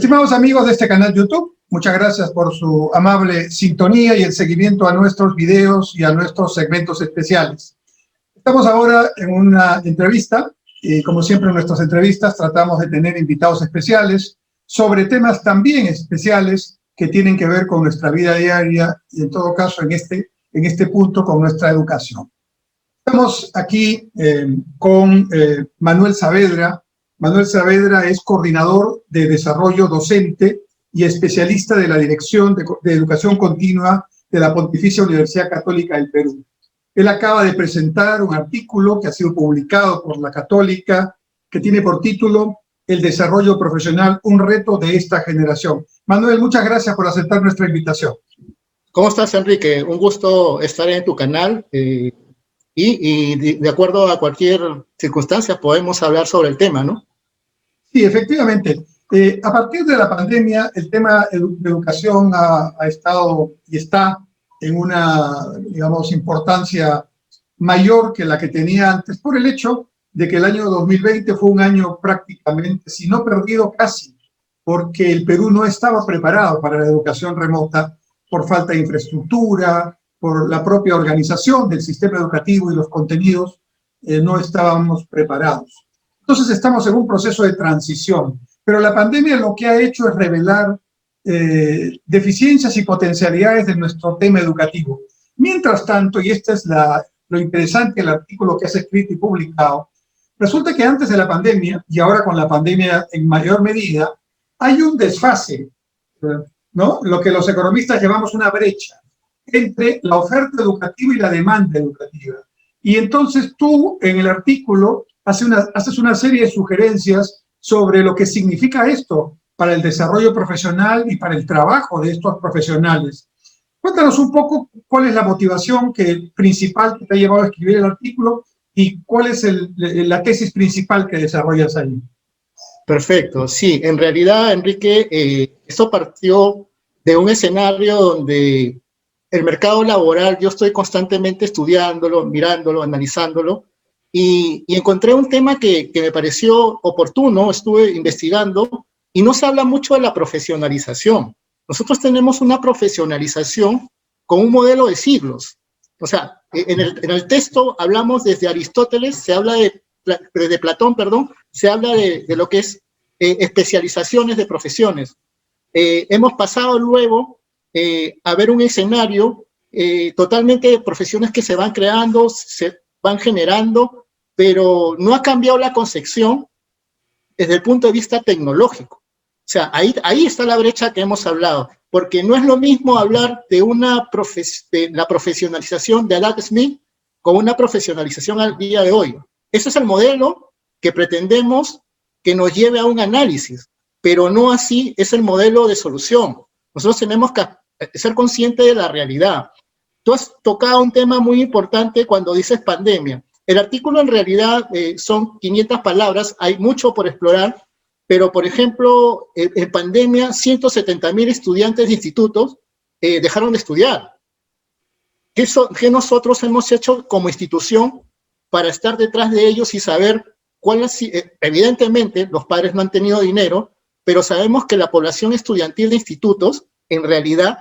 Estimados amigos de este canal YouTube, muchas gracias por su amable sintonía y el seguimiento a nuestros videos y a nuestros segmentos especiales. Estamos ahora en una entrevista y como siempre en nuestras entrevistas tratamos de tener invitados especiales sobre temas también especiales que tienen que ver con nuestra vida diaria y en todo caso en este punto con nuestra educación. Estamos aquí con Manuel Saavedra. Manuel Saavedra es coordinador de desarrollo docente y especialista de la Dirección de Educación Continua de la Pontificia Universidad Católica del Perú. Él acaba de presentar un artículo que ha sido publicado por la Católica que tiene por título El desarrollo profesional, un reto de esta generación. Manuel, muchas gracias por aceptar nuestra invitación. ¿Cómo estás, Enrique? Un gusto estar en tu canal y de acuerdo a cualquier circunstancia podemos hablar sobre el tema, ¿no? Sí, efectivamente. A partir de la pandemia, el tema de educación ha estado y está en una, digamos, importancia mayor que la que tenía antes, por el hecho de que el año 2020 fue un año prácticamente, si no perdido casi, porque el Perú no estaba preparado para la educación remota por falta de infraestructura, por la propia organización del sistema educativo y los contenidos, no estábamos preparados. Entonces estamos en un proceso de transición, pero la pandemia lo que ha hecho es revelar deficiencias y potencialidades de nuestro tema educativo. Mientras tanto, y este es lo interesante del artículo que has escrito y publicado, resulta que antes de la pandemia, y ahora con la pandemia en mayor medida, hay un desfase, ¿no? Lo que los economistas llamamos una brecha entre la oferta educativa y la demanda educativa. Y entonces tú, en el artículo, haces una serie de sugerencias sobre lo que significa esto para el desarrollo profesional y para el trabajo de estos profesionales. Cuéntanos un poco cuál es la motivación principal que te ha llevado a escribir el artículo y cuál es la tesis principal que desarrollas ahí. Perfecto, sí, en realidad, Enrique, esto partió de un escenario donde el mercado laboral, yo estoy constantemente estudiándolo, mirándolo, analizándolo, y encontré un tema que me pareció oportuno, estuve investigando, y no se habla mucho de la profesionalización. Nosotros tenemos una profesionalización con un modelo de siglos. O sea, en el texto hablamos desde Aristóteles, se habla de Platón, perdón, se habla de lo que es especializaciones de profesiones. Hemos pasado luego a ver un escenario totalmente de profesiones que se van creando, se van generando, pero no ha cambiado la concepción desde el punto de vista tecnológico. O sea, ahí está la brecha que hemos hablado, porque no es lo mismo hablar de la profesionalización de Adam Smith con una profesionalización al día de hoy. Ese es el modelo que pretendemos que nos lleve a un análisis, pero no así es el modelo de solución. Nosotros tenemos que ser conscientes de la realidad. Tú has tocado un tema muy importante cuando dices pandemia. El artículo en realidad son 500 palabras, hay mucho por explorar, pero por ejemplo, en pandemia 170.000 estudiantes de institutos dejaron de estudiar. ¿Qué nosotros hemos hecho como institución para estar detrás de ellos y saber cuáles? Evidentemente, los padres no han tenido dinero, pero sabemos que la población estudiantil de institutos, en realidad,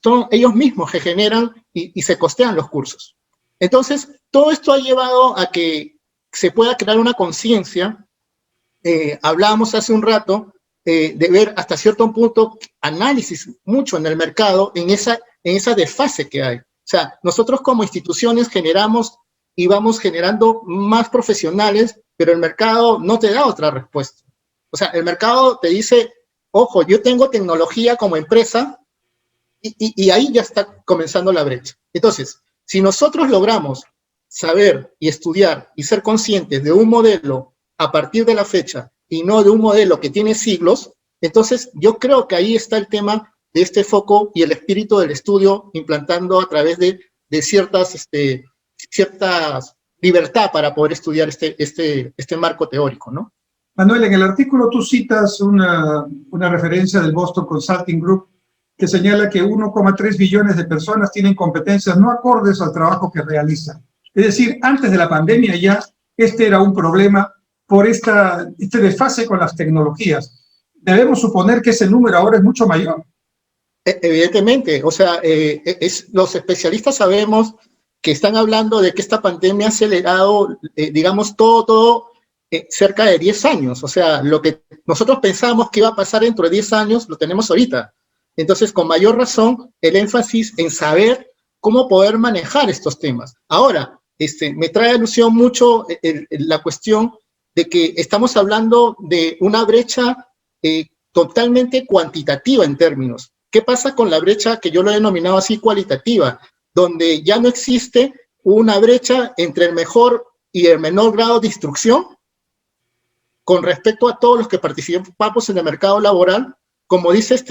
son ellos mismos que generan y se costean los cursos. Entonces, todo esto ha llevado a que se pueda crear una conciencia. Hablábamos hace un rato de ver hasta cierto punto análisis mucho en el mercado en esa desfase que hay. O sea, nosotros como instituciones generamos y vamos generando más profesionales, pero el mercado no te da otra respuesta. O sea, el mercado te dice, ojo, yo tengo tecnología como empresa y ahí ya está comenzando la brecha. Entonces, si nosotros logramos saber y estudiar y ser conscientes de un modelo a partir de la fecha y no de un modelo que tiene siglos, entonces yo creo que ahí está el tema de este foco y el espíritu del estudio implantando a través de ciertas libertad para poder estudiar este marco teórico, ¿no? Manuel, en el artículo tú citas una referencia del Boston Consulting Group que señala que 1,3 billones de personas tienen competencias no acordes al trabajo que realizan. Es decir, antes de la pandemia ya este era un problema por este desfase con las tecnologías. debemos suponer que ese número ahora es mucho mayor. Evidentemente, o sea, los especialistas sabemos que están hablando de que esta pandemia ha acelerado, digamos, todo cerca de 10 años. O sea, lo que nosotros pensábamos que iba a pasar dentro de 10 años, lo tenemos ahorita. Entonces, con mayor razón, el énfasis en saber cómo poder manejar estos temas. Ahora, me trae alusión mucho la cuestión de que estamos hablando de una brecha totalmente cuantitativa en términos. ¿Qué pasa con la brecha que yo lo he denominado así cualitativa? Donde ya no existe una brecha entre el mejor y el menor grado de instrucción con respecto a todos los que participamos en el mercado laboral, como dice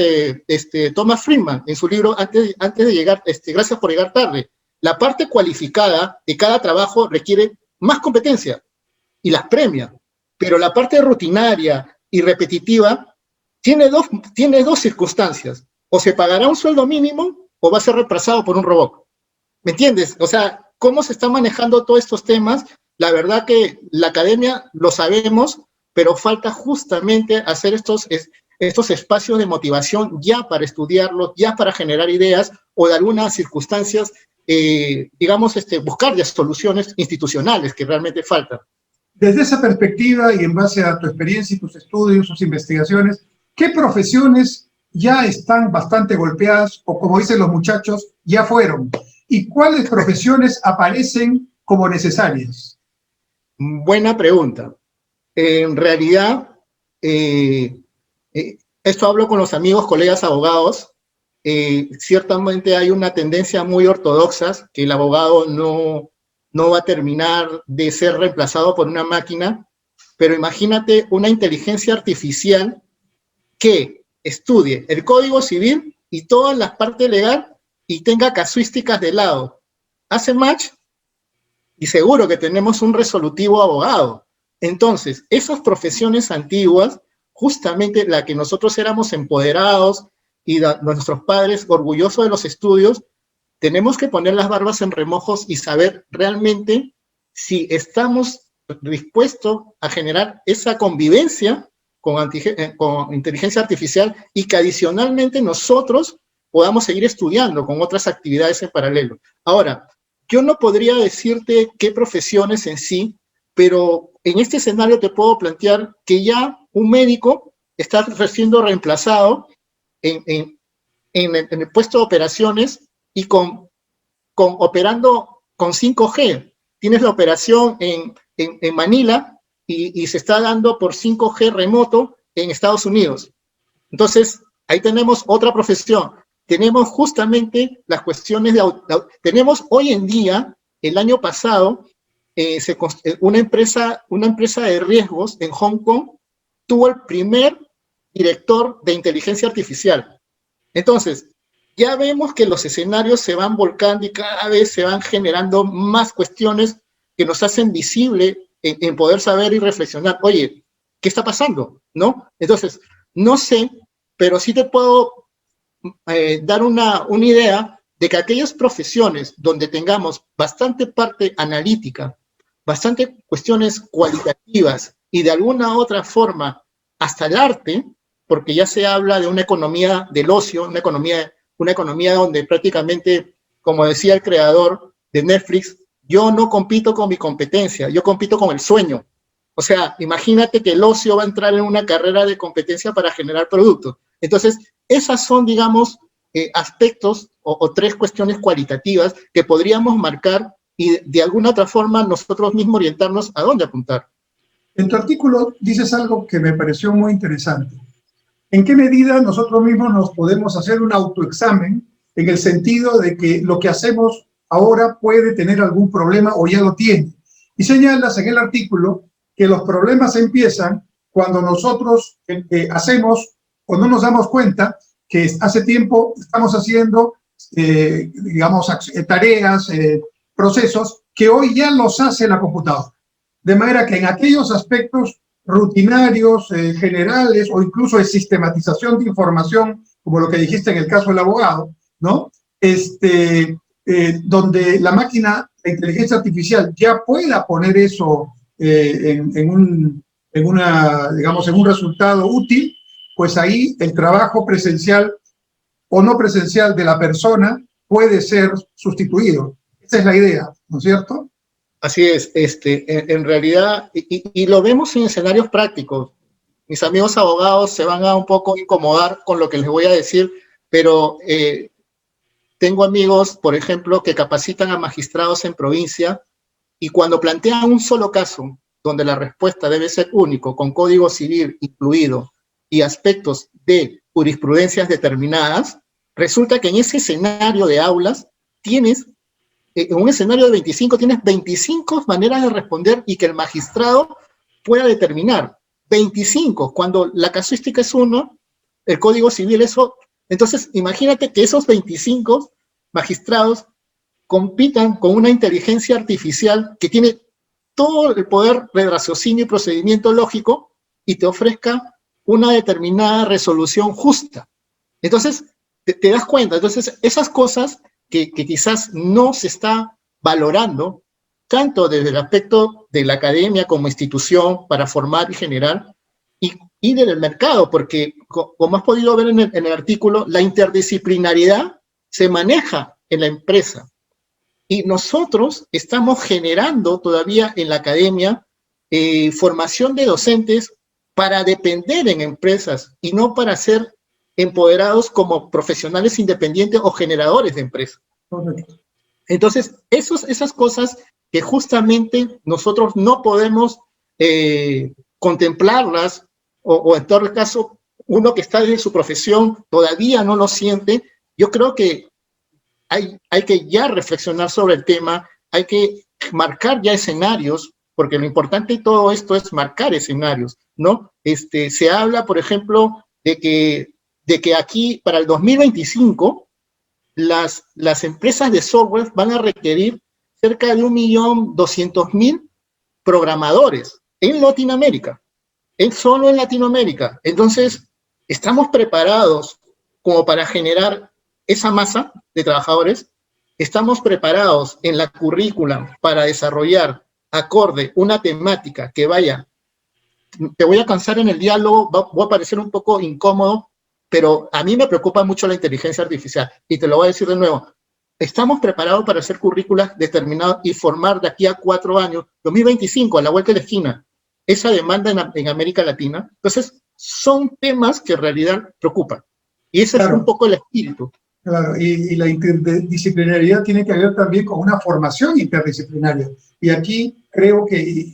Thomas Friedman en su libro antes de llegar, Gracias por llegar tarde. La parte cualificada de cada trabajo requiere más competencia y las premia, pero la parte rutinaria y repetitiva tiene dos circunstancias. O se pagará un sueldo mínimo o va a ser reemplazado por un robot. ¿Me entiendes? O sea, ¿cómo se están manejando todos estos temas? La verdad que la academia lo sabemos, pero falta justamente hacer estos espacios de motivación ya para estudiarlos, ya para generar ideas o de algunas circunstancias, digamos, buscar ya soluciones institucionales que realmente faltan. Desde esa perspectiva y en base a tu experiencia y tus estudios, tus investigaciones, ¿qué profesiones ya están bastante golpeadas o, como dicen los muchachos, ya fueron? ¿Y cuáles profesiones aparecen como necesarias? Buena pregunta. En realidad, esto hablo con los amigos, colegas abogados, ciertamente hay una tendencia muy ortodoxa que el abogado no va a terminar de ser reemplazado por una máquina, pero imagínate una inteligencia artificial que estudie el Código Civil y todas las partes legales y tenga casuísticas de lado. Hace match y seguro que tenemos un resolutivo abogado. Entonces, esas profesiones antiguas, justamente la que nosotros éramos empoderados y nuestros padres orgullosos de los estudios, tenemos que poner las barbas en remojos y saber realmente si estamos dispuestos a generar esa convivencia con inteligencia artificial y que adicionalmente nosotros podamos seguir estudiando con otras actividades en paralelo. Ahora, yo no podría decirte qué profesiones en sí, pero en este escenario te puedo plantear que ya un médico está siendo reemplazado en el puesto de operaciones y operando con 5G. Tienes la operación en Manila y se está dando por 5G remoto en Estados Unidos. Entonces, ahí tenemos otra profesión. Tenemos justamente las cuestiones tenemos hoy en día, el año pasado, una empresa de riesgos en Hong Kong tuvo el primer director de inteligencia artificial. Entonces, ya vemos que los escenarios se van volcando y cada vez se van generando más cuestiones que nos hacen visible en poder saber y reflexionar, oye, ¿qué está pasando? ¿No? Entonces, no sé, pero sí te puedo dar una idea de que aquellas profesiones donde tengamos bastante parte analítica, bastante cuestiones cualitativas y de alguna otra forma hasta el arte, porque ya se habla de una economía del ocio, una economía donde prácticamente, como decía el creador de Netflix, yo no compito con mi competencia, yo compito con el sueño. O sea, imagínate que el ocio va a entrar en una carrera de competencia para generar productos. Entonces, esas son, digamos, aspectos o tres cuestiones cualitativas que podríamos marcar y de alguna otra forma nosotros mismos orientarnos a dónde apuntar. En tu artículo dices algo que me pareció muy interesante. ¿En qué medida nosotros mismos nos podemos hacer un autoexamen en el sentido de que lo que hacemos ahora puede tener algún problema o ya lo tiene? Y señalas en el artículo que los problemas empiezan cuando nosotros hacemos o no nos damos cuenta que hace tiempo estamos haciendo, digamos, tareas, procesos que hoy ya los hace la computadora. De manera que en aquellos aspectos rutinarios, generales o incluso de sistematización de información, como lo que dijiste en el caso del abogado, ¿no? Donde la máquina, la inteligencia artificial ya pueda poner eso en un resultado útil, pues ahí el trabajo presencial o no presencial de la persona puede ser sustituido. Esa es la idea, ¿no es cierto? Así es, en realidad, y lo vemos en escenarios prácticos. Mis amigos abogados se van a un poco incomodar con lo que les voy a decir, pero tengo amigos, por ejemplo, que capacitan a magistrados en provincia y cuando plantean un solo caso, donde la respuesta debe ser único, con código civil incluido y aspectos de jurisprudencias determinadas, resulta que en ese escenario de aulas tienes, en un escenario de 25, tienes 25 maneras de responder y que el magistrado pueda determinar. 25, cuando la casuística es uno, el código civil es otro. Entonces, imagínate que esos 25 magistrados compitan con una inteligencia artificial que tiene todo el poder de raciocinio y procedimiento lógico y te ofrezca una determinada resolución justa. Entonces, te das cuenta. Entonces, esas cosas que quizás no se está valorando, tanto desde el aspecto de la academia como institución para formar y generar, y del mercado, porque como has podido ver en el artículo, la interdisciplinariedad se maneja en la empresa. Y nosotros estamos generando todavía en la academia formación de docentes para depender en empresas y no para ser empoderados como profesionales independientes o generadores de empresas. Entonces, esas cosas que justamente nosotros no podemos contemplarlas, o en todo caso, uno que está en su profesión todavía no lo siente. Yo creo que hay que ya reflexionar sobre el tema, hay que marcar ya escenarios, porque lo importante de todo esto es marcar escenarios, ¿no? Se habla, por ejemplo, de que aquí, para el 2025, las empresas de software van a requerir cerca de 1.200.000 programadores en Latinoamérica, solo en Latinoamérica. Entonces, estamos preparados como para generar esa masa de trabajadores, estamos preparados en la currícula para desarrollar acorde una temática que vaya, te voy a cansar en el diálogo, voy a parecer un poco incómodo, pero a mí me preocupa mucho la inteligencia artificial, y te lo voy a decir de nuevo, estamos preparados para hacer currículas determinadas y formar de aquí a 4 años, 2025, a la vuelta de la esquina, esa demanda en América Latina. Entonces, son temas que en realidad preocupan, y ese es un poco el espíritu. Claro, y la interdisciplinariedad tiene que ver también con una formación interdisciplinaria. Y aquí creo que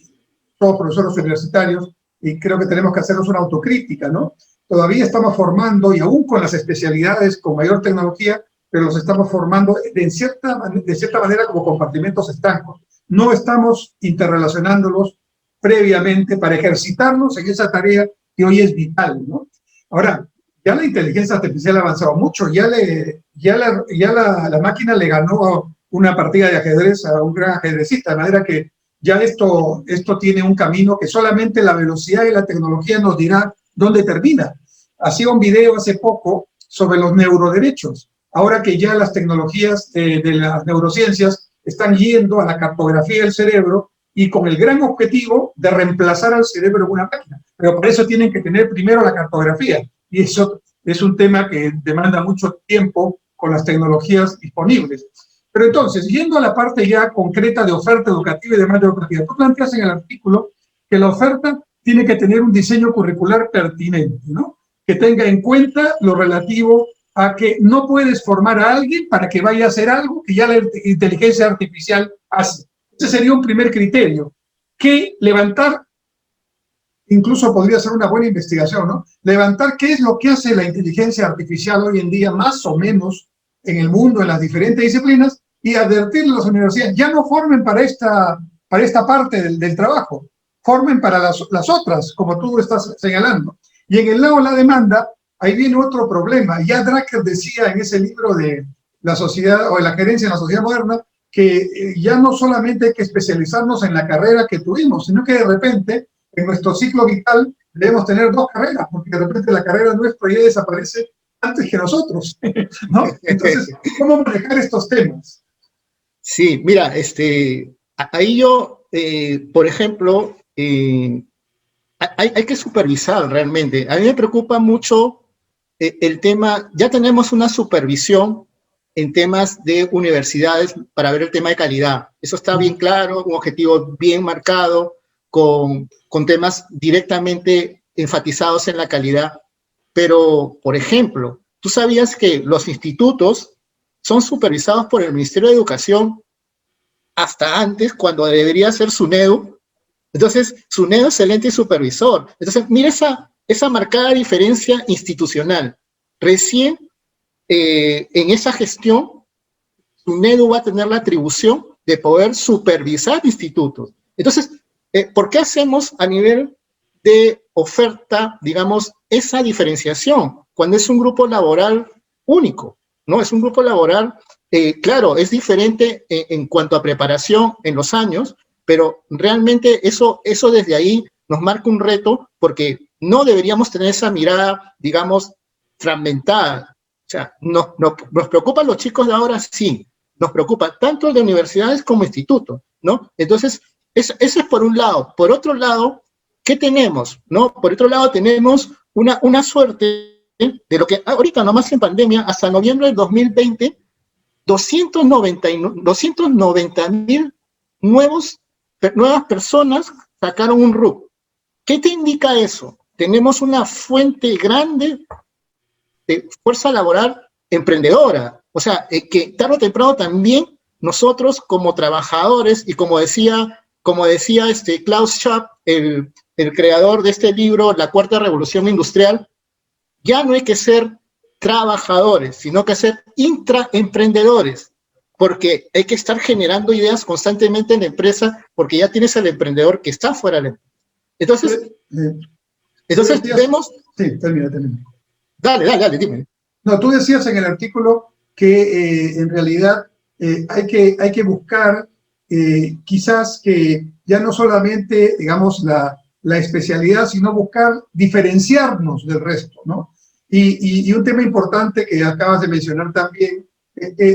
todos profesores universitarios, y creo que tenemos que hacernos una autocrítica, ¿no? Todavía estamos formando, y aún con las especialidades con mayor tecnología, pero los estamos formando de cierta manera como compartimentos estancos. No estamos interrelacionándolos previamente para ejercitarnos en esa tarea que hoy es vital, ¿no? Ahora, ya la inteligencia artificial ha avanzado mucho, la máquina le ganó una partida de ajedrez a un gran ajedrecista, de manera que ya esto tiene un camino que solamente la velocidad y la tecnología nos dirá dónde termina. Hacía un video hace poco sobre los neuroderechos, ahora que ya las tecnologías de las neurociencias están yendo a la cartografía del cerebro y con el gran objetivo de reemplazar al cerebro en una máquina. Pero por eso tienen que tener primero la cartografía. Y eso es un tema que demanda mucho tiempo con las tecnologías disponibles. Pero entonces, yendo a la parte ya concreta de oferta educativa y demanda educativa, tú planteas en el artículo que la oferta tiene que tener un diseño curricular pertinente, ¿no? Que tenga en cuenta lo relativo a que no puedes formar a alguien para que vaya a hacer algo que ya la inteligencia artificial hace. Ese sería un primer criterio. Que levantar, incluso podría ser una buena investigación, ¿no? Levantar qué es lo que hace la inteligencia artificial hoy en día, más o menos, en el mundo, en las diferentes disciplinas, y advertirle a las universidades, ya no formen para esta parte del trabajo, formen para las otras, como tú estás señalando. Y en el lado de la demanda, ahí viene otro problema. Ya Drucker decía en ese libro de la sociedad, o de la gerencia en la sociedad moderna, que ya no solamente hay que especializarnos en la carrera que tuvimos, sino que de repente, en nuestro ciclo vital, debemos tener 2 carreras, porque de repente la carrera nuestra ya desaparece antes que nosotros, ¿no? Entonces, ¿cómo manejar estos temas? Sí, mira, ahí yo, por ejemplo, hay que supervisar realmente. A mí me preocupa mucho el tema, ya tenemos una supervisión en temas de universidades para ver el tema de calidad. Eso está bien claro, un objetivo bien marcado, con temas directamente enfatizados en la calidad. Pero, por ejemplo, ¿tú sabías que los institutos son supervisados por el Ministerio de Educación hasta antes, cuando debería ser SUNEDU? Entonces, SUNEDU es el ente supervisor. Entonces, mira esa marcada diferencia institucional. Recién en esa gestión, SUNEDU va a tener la atribución de poder supervisar institutos. Entonces, ¿por qué hacemos a nivel de oferta, digamos, esa diferenciación cuando es un grupo laboral único? ¿No? Es un grupo laboral, claro, es diferente en cuanto a preparación en los años, pero realmente eso desde ahí nos marca un reto, porque no deberíamos tener esa mirada, digamos, fragmentada. O sea, nos preocupan los chicos de ahora, sí, nos preocupa tanto el de universidades como institutos, ¿no? Entonces, eso es por un lado. Por otro lado, ¿qué tenemos? ¿No? Por otro lado, tenemos una suerte de lo que ahorita nomás en pandemia, hasta noviembre del 2020, 290,000 nuevas personas sacaron un RUC. ¿Qué te indica eso? Tenemos una fuente grande de fuerza laboral emprendedora. O sea, que tarde o temprano también nosotros como trabajadores, y como decía Klaus Schwab, el creador de este libro, La Cuarta Revolución Industrial, ya no hay que ser trabajadores, sino que ser intraemprendedores, porque hay que estar generando ideas constantemente en la empresa, porque ya tienes al emprendedor que está fuera de la empresa. Entonces vemos... Sí, termina. Dale, dime. No, tú decías en el artículo que en realidad hay que buscar quizás que ya no solamente, digamos, la especialidad, sino buscar diferenciarnos del resto, ¿no? Y un tema importante que acabas de mencionar también,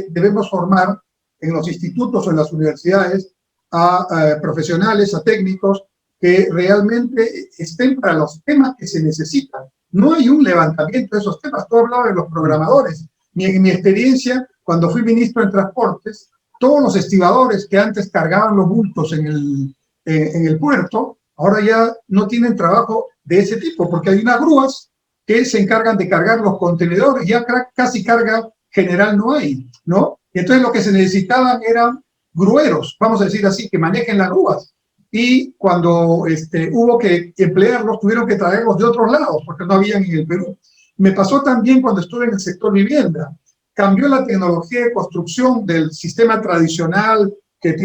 debemos formar en los institutos o en las universidades a profesionales, a técnicos que realmente estén para los temas que se necesitan. No hay un levantamiento de esos temas. Tú hablabas de los programadores. En mi experiencia, cuando fui ministro de Transportes, todos los estibadores que antes cargaban los bultos en el puerto, ahora ya no tienen trabajo de ese tipo, porque hay unas grúas que se encargan de cargar los contenedores, ya casi carga general no hay, ¿no? Y entonces lo que se necesitaban eran grueros, vamos a decir así, que manejen las grúas. Y cuando hubo que emplearlos, tuvieron que traerlos de otros lados, porque no habían en el Perú. Me pasó también cuando estuve en el sector vivienda. Cambió la tecnología de construcción del sistema tradicional que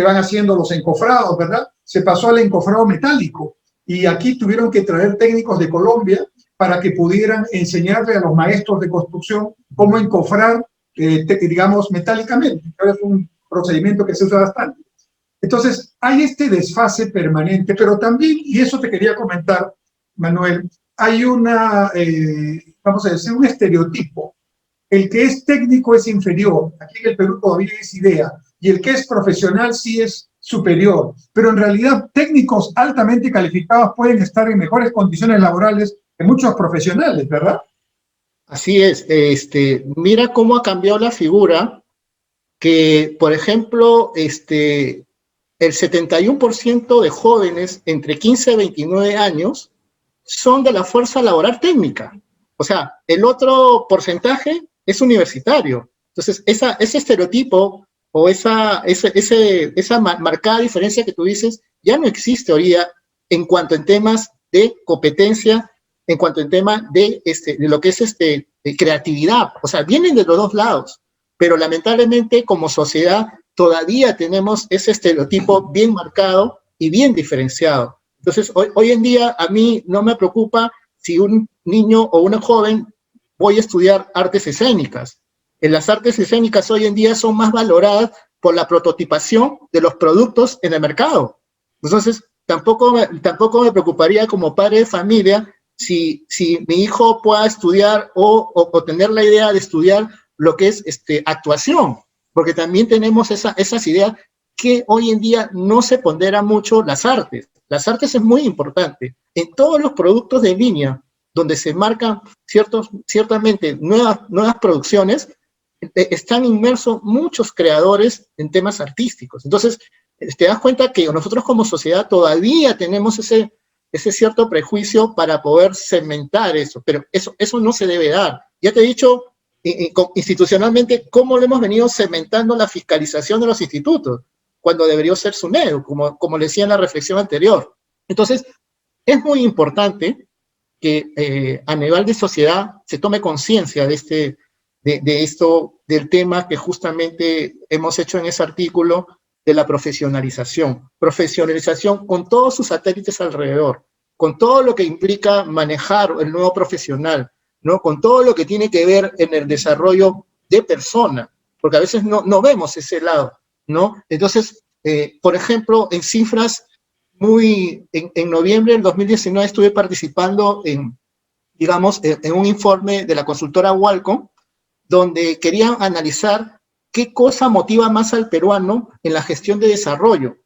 van haciendo los encofrados, ¿verdad? Se pasó al encofrado metálico. Y aquí tuvieron que traer técnicos de Colombia para que pudieran enseñarle a los maestros de construcción cómo encofrar, digamos, metálicamente. Es un procedimiento que se usa bastante. Entonces, hay este desfase permanente, pero también, y eso te quería comentar, Manuel, hay vamos a decir, un estereotipo. El que es técnico es inferior. Aquí en el Perú todavía es idea. Y el que es profesional sí es superior. Pero en realidad, técnicos altamente calificados pueden estar en mejores condiciones laborales que muchos profesionales, ¿verdad? Así es. Mira cómo ha cambiado la figura, que, por ejemplo, el 71% de jóvenes entre 15 y 29 años son de la fuerza laboral técnica. O sea, el otro porcentaje es universitario. Entonces, ese estereotipo o esa marcada diferencia que tú dices ya no existe hoy día en cuanto en temas de competencia, en cuanto en temas de lo que es de creatividad. O sea, vienen de los dos lados, pero lamentablemente como sociedad todavía tenemos ese estereotipo bien marcado y bien diferenciado. Entonces, hoy en día a mí no me preocupa si un niño o una joven voy a estudiar artes escénicas. En las artes escénicas hoy en día son más valoradas por la prototipación de los productos en el mercado. Entonces, tampoco me preocuparía como padre de familia si mi hijo pueda estudiar o tener la idea de estudiar lo que es actuación, porque también tenemos esas ideas que hoy en día no se pondera mucho las artes. Las artes es muy importante. En todos los productos de línea, donde se marcan ciertamente nuevas producciones, están inmersos muchos creadores en temas artísticos. Entonces, te das cuenta que nosotros como sociedad todavía tenemos ese cierto prejuicio para poder cementar eso, pero eso no se debe dar. Ya te he dicho institucionalmente cómo lo hemos venido cementando la fiscalización de los institutos, cuando debería ser SUNEDU, como le decía en la reflexión anterior. Entonces, es muy importante que a nivel de sociedad se tome conciencia de esto, del tema que justamente hemos hecho en ese artículo de la profesionalización. Profesionalización con todos sus satélites alrededor, con todo lo que implica manejar el nuevo profesional, ¿no? Con todo lo que tiene que ver en el desarrollo de persona, porque a veces no vemos ese lado, ¿no? Entonces, por ejemplo, en cifras en noviembre del 2019 estuve participando en un informe de la consultora Walcom, donde querían analizar qué cosa motiva más al peruano en la gestión de desarrollo.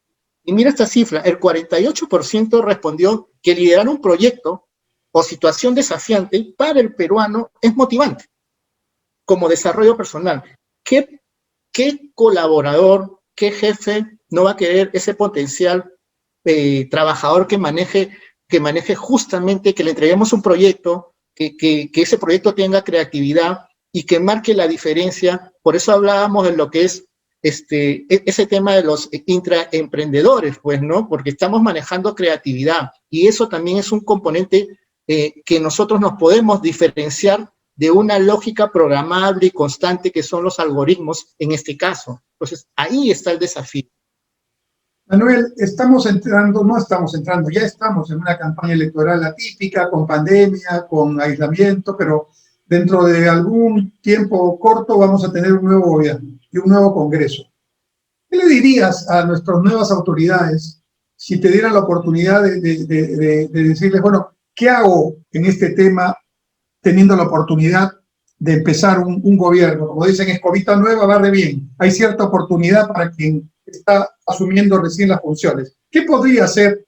Y mira esta cifra, el 48% respondió que liderar un proyecto o situación desafiante para el peruano es motivante, como desarrollo personal. ¿Qué colaborador, qué jefe no va a querer ese potencial trabajador que maneje justamente, que le entreguemos un proyecto, que ese proyecto tenga creatividad y que marque la diferencia? Por eso hablábamos de lo que es ese tema de los intraemprendedores, pues, ¿no? Porque estamos manejando creatividad y eso también es un componente que nosotros nos podemos diferenciar de una lógica programable y constante que son los algoritmos en este caso. Entonces, ahí está el desafío. Manuel, ya estamos en una campaña electoral atípica, con pandemia, con aislamiento, pero dentro de algún tiempo corto vamos a tener un nuevo gobierno y un nuevo Congreso. ¿Qué le dirías a nuestras nuevas autoridades si te dieran la oportunidad de decirles, bueno, ¿qué hago en este tema teniendo la oportunidad de empezar un gobierno? Como dicen, escobita nueva, barre bien. Hay cierta oportunidad para quien está asumiendo recién las funciones. ¿Qué podría hacer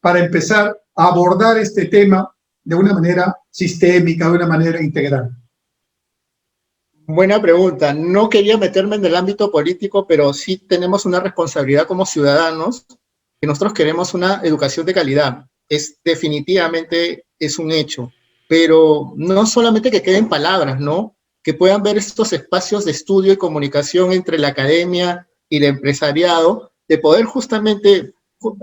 para empezar a abordar este tema de una manera sistémica, de una manera integral? Buena pregunta. No quería meterme en el ámbito político, pero sí tenemos una responsabilidad como ciudadanos, que nosotros queremos una educación de calidad. Definitivamente es un hecho, pero no solamente que queden palabras, ¿no? Que puedan ver estos espacios de estudio y comunicación entre la academia y el empresariado, de poder justamente,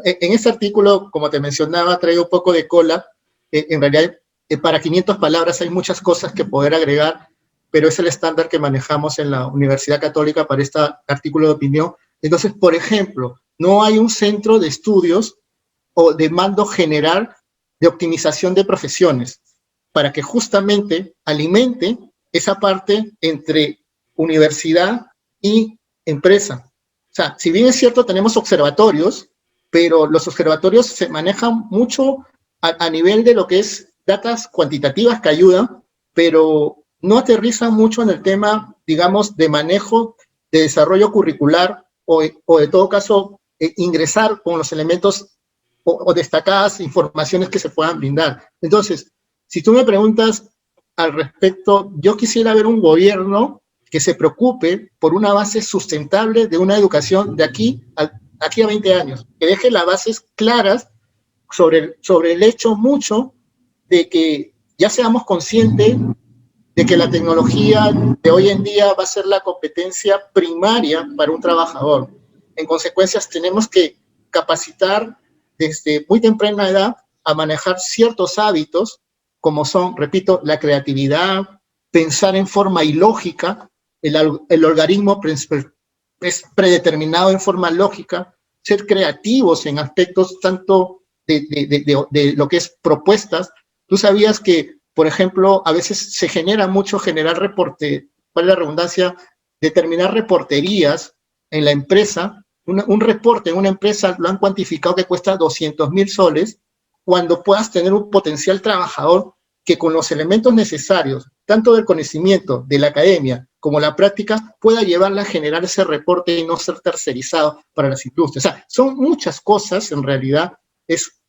en ese artículo, como te mencionaba, traigo un poco de cola, en realidad para 500 palabras hay muchas cosas que poder agregar, pero es el estándar que manejamos en la Universidad Católica para este artículo de opinión. Entonces, por ejemplo, no hay un centro de estudios o de mando general de optimización de profesiones para que justamente alimente esa parte entre universidad y empresa. O sea, si bien es cierto, tenemos observatorios, pero los observatorios se manejan mucho a nivel de lo que es datas cuantitativas que ayudan, pero no aterrizan mucho en el tema, digamos, de manejo de desarrollo curricular o de todo caso, ingresar con los elementos o destacadas informaciones que se puedan brindar. Entonces, si tú me preguntas al respecto, yo quisiera ver un gobierno que se preocupe por una base sustentable de una educación de aquí a 20 años, que deje las bases claras sobre el hecho mucho de que ya seamos conscientes de que la tecnología de hoy en día va a ser la competencia primaria para un trabajador. En consecuencia, tenemos que capacitar desde muy temprana edad a manejar ciertos hábitos, como son, repito, la creatividad, pensar en forma ilógica, el algoritmo es predeterminado en forma lógica, ser creativos en aspectos tanto de lo que es propuestas. Tú sabías que, por ejemplo, a veces se genera mucho generar reporte, para la redundancia, determinar reporterías en la empresa. Un reporte en una empresa lo han cuantificado que cuesta 200.000 soles, cuando puedas tener un potencial trabajador que con los elementos necesarios, tanto del conocimiento de la academia como la práctica, pueda llevarla a generar ese reporte y no ser tercerizado para las industrias. O sea, son muchas cosas en realidad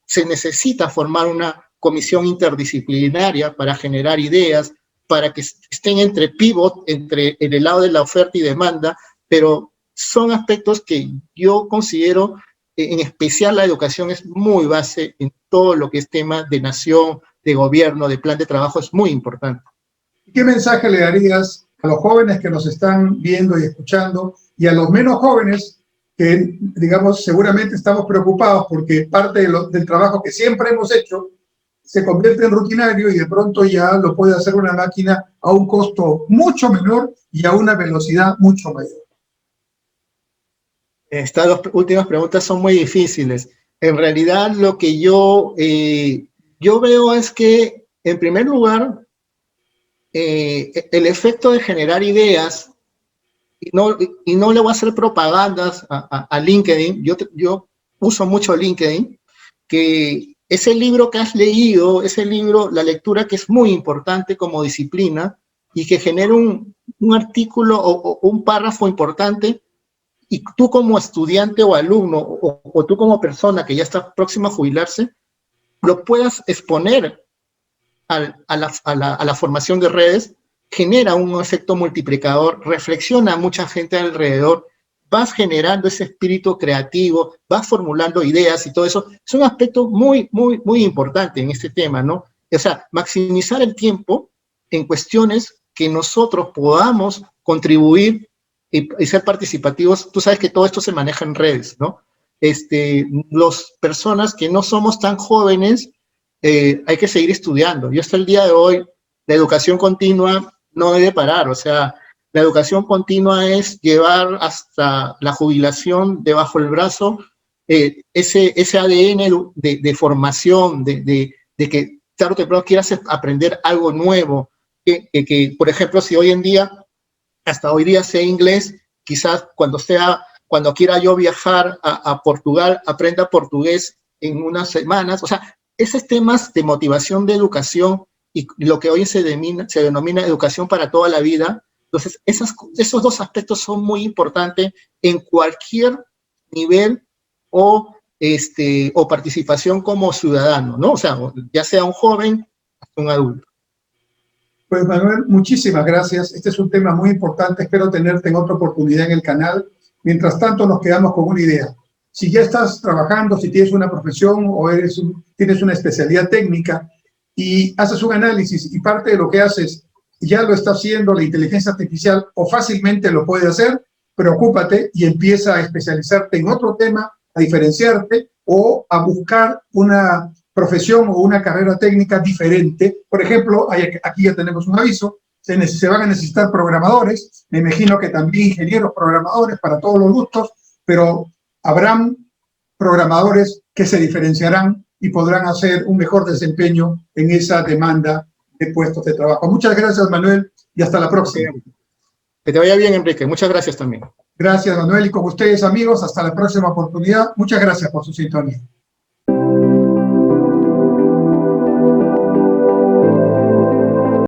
se necesita formar una comisión interdisciplinaria para generar ideas, para que estén entre pivot, entre el lado de la oferta y demanda, pero son aspectos que yo considero, en especial la educación es muy base en todo lo que es tema de nación, de gobierno, de plan de trabajo, es muy importante. ¿Qué mensaje le darías a los jóvenes que nos están viendo y escuchando y a los menos jóvenes que, digamos, seguramente estamos preocupados porque parte del trabajo que siempre hemos hecho se convierte en rutinario y de pronto ya lo puede hacer una máquina a un costo mucho menor y a una velocidad mucho mayor? Estas dos últimas preguntas son muy difíciles. En realidad lo que yo veo es que, en primer lugar, el efecto de generar ideas, y no le voy a hacer propagandas a LinkedIn, yo uso mucho LinkedIn, que ese libro que has leído, ese libro, la lectura que es muy importante como disciplina, y que genera un artículo o un párrafo importante, y tú como estudiante o alumno, o tú como persona que ya está próxima a jubilarse, lo puedas exponer a la formación de redes, genera un efecto multiplicador, reflexiona a mucha gente alrededor, vas generando ese espíritu creativo, vas formulando ideas y todo eso. Es un aspecto muy, muy, muy importante en este tema, ¿no? O sea, maximizar el tiempo en cuestiones que nosotros podamos contribuir y ser participativos. Tú sabes que todo esto se maneja en redes, ¿no? Las personas que no somos tan jóvenes, hay que seguir estudiando. Yo hasta el día de hoy, la educación continua no debe parar, o sea, la educación continua es llevar hasta la jubilación debajo del brazo ese ADN de formación, de que tarde o temprano quieras aprender algo nuevo, que, por ejemplo, si hoy en día, hasta hoy día sé inglés, quizás cuando quiera yo viajar a Portugal, aprenda portugués en unas semanas. O sea, esos temas de motivación de educación y lo que hoy se denomina educación para toda la vida. Entonces, esos dos aspectos son muy importantes en cualquier nivel o participación como ciudadano, ¿no? O sea, ya sea un joven hasta un adulto. Pues Manuel, muchísimas gracias. Este es un tema muy importante. Espero tenerte en otra oportunidad en el canal. Mientras tanto, nos quedamos con una idea. Si ya estás trabajando, si tienes una profesión o tienes una especialidad técnica y haces un análisis y parte de lo que haces ya lo está haciendo la inteligencia artificial o fácilmente lo puede hacer, preocúpate y empieza a especializarte en otro tema, a diferenciarte o a buscar una profesión o una carrera técnica diferente. Por ejemplo, aquí ya tenemos un aviso, se van a necesitar programadores, me imagino que también ingenieros programadores para todos los gustos, pero habrán programadores que se diferenciarán y podrán hacer un mejor desempeño en esa demanda de puestos de trabajo. Muchas gracias, Manuel, y hasta la próxima. Que te vaya bien, Enrique. Muchas gracias también. Gracias, Manuel, y con ustedes, amigos, hasta la próxima oportunidad. Muchas gracias por su sintonía.